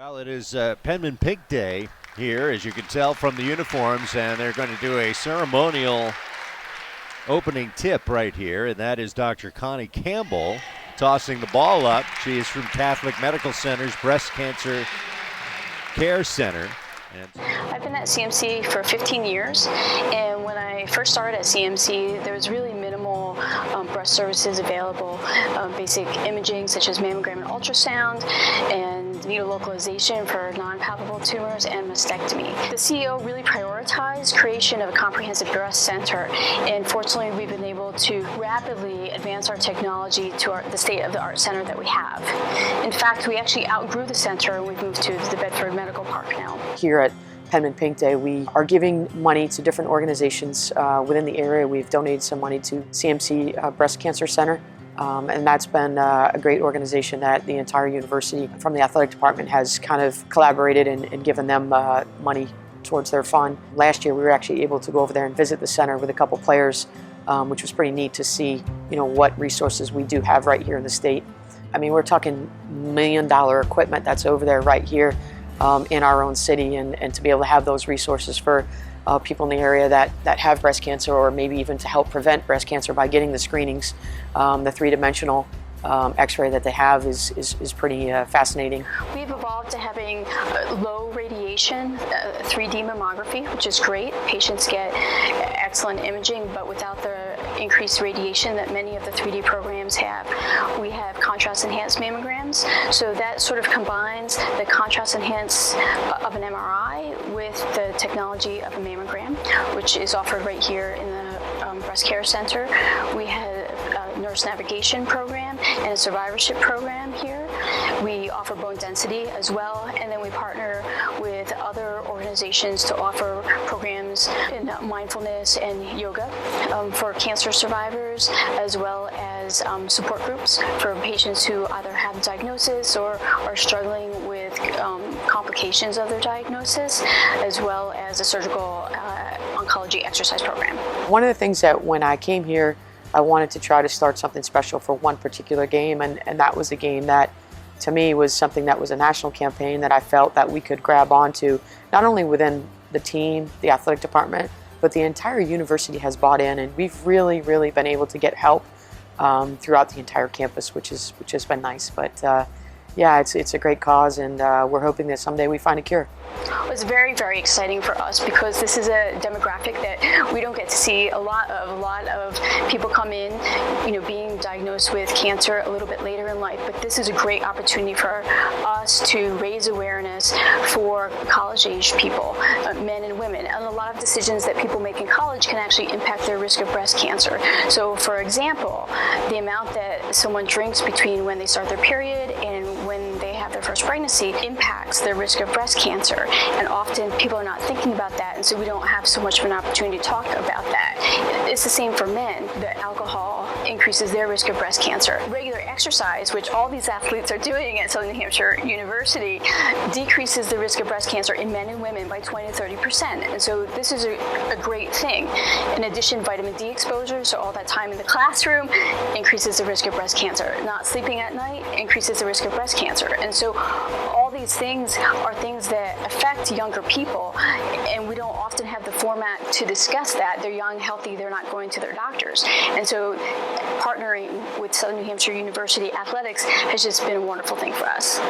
Well, it is Penmen Pink Day here, as you can tell from the uniforms, and they're going to do a ceremonial opening tip right here, and that is Dr. Connie Campbell tossing the ball up. She is from Catholic Medical Center's Breast Cancer Care Center. I've been at CMC for 15 years, and when I first started at CMC, there was really minimal breast services available. Basic imaging such as mammogram and ultrasound, and needle localization for non-palpable tumors and mastectomy. The CEO really prioritized creation of a comprehensive breast center, and fortunately we've been able to rapidly advance our technology to the state-of-the-art center that we have. In fact, we actually outgrew the center and we've moved to the Bedford Medical Park now. Here at Penmen Pink Day, we are giving money to different organizations within the area. We've donated some money to CMC Breast Cancer Center, and that's been a great organization that the entire university from the athletic department has kind of collaborated and given them money towards their fund. Last year we were actually able to go over there and visit the center with a couple players, which was pretty neat to see, what resources we do have right here in the state. I mean, we're talking $1 million equipment that's over there right here in our own city, and to be able to have those resources for people in the area that have breast cancer, or maybe even to help prevent breast cancer by getting the screenings. The three-dimensional x-ray that they have is pretty fascinating. We've evolved to having low radiation 3D mammography, which is great. Patients get excellent imaging, but without the increased radiation that many of the 3D programs have. We have contrast enhanced mammograms, so that sort of combines the contrast enhanced of an MRI with the technology of a mammogram, which is offered right here in the Breast Care Center. We have a nurse navigation program and a survivorship program here. We offer bone density as well, and then we partner with other organizations to offer programs in mindfulness and yoga for cancer survivors, as well as support groups for patients who either have the diagnosis or are struggling with complications of their diagnosis, as well as a surgical oncology exercise program. One of the things that when I came here, I wanted to try to start something special for one particular game, and that was a game that to me was something that was a national campaign that I felt that we could grab onto, not only within the team, the athletic department, but the entire university has bought in, and we've really been able to get help throughout the entire campus, which has been nice. But yeah, it's a great cause, and we're hoping that someday we find a cure. It's very exciting for us because this is a demographic that we don't get to see a lot of people come in, being diagnosed with cancer a little bit later in life. But this is a great opportunity for us to raise awareness for college-age people, men and women. And a lot of decisions that people make in college can actually impact their risk of breast cancer. So, for example, the amount that someone drinks between when they start their period and when they have their first pregnancy impacts their risk of breast cancer. And often people are not thinking about that, and so we don't have so much of an opportunity to talk about that. It's the same for men. The alcohol increases their risk of breast cancer. Regular exercise, which all these athletes are doing at Southern New Hampshire University, decreases the risk of breast cancer in men and women by 20 to 30%. And so this is a great thing. In addition, vitamin D exposure, so all that time in the classroom, increases the risk of breast cancer. Not sleeping at night increases the risk of breast cancer. And so all these things are things that affect younger people, and we don't often have the format to discuss that. They're young, healthy, they're not going to their doctors. And so partnering with Southern New Hampshire University Athletics has just been a wonderful thing for us.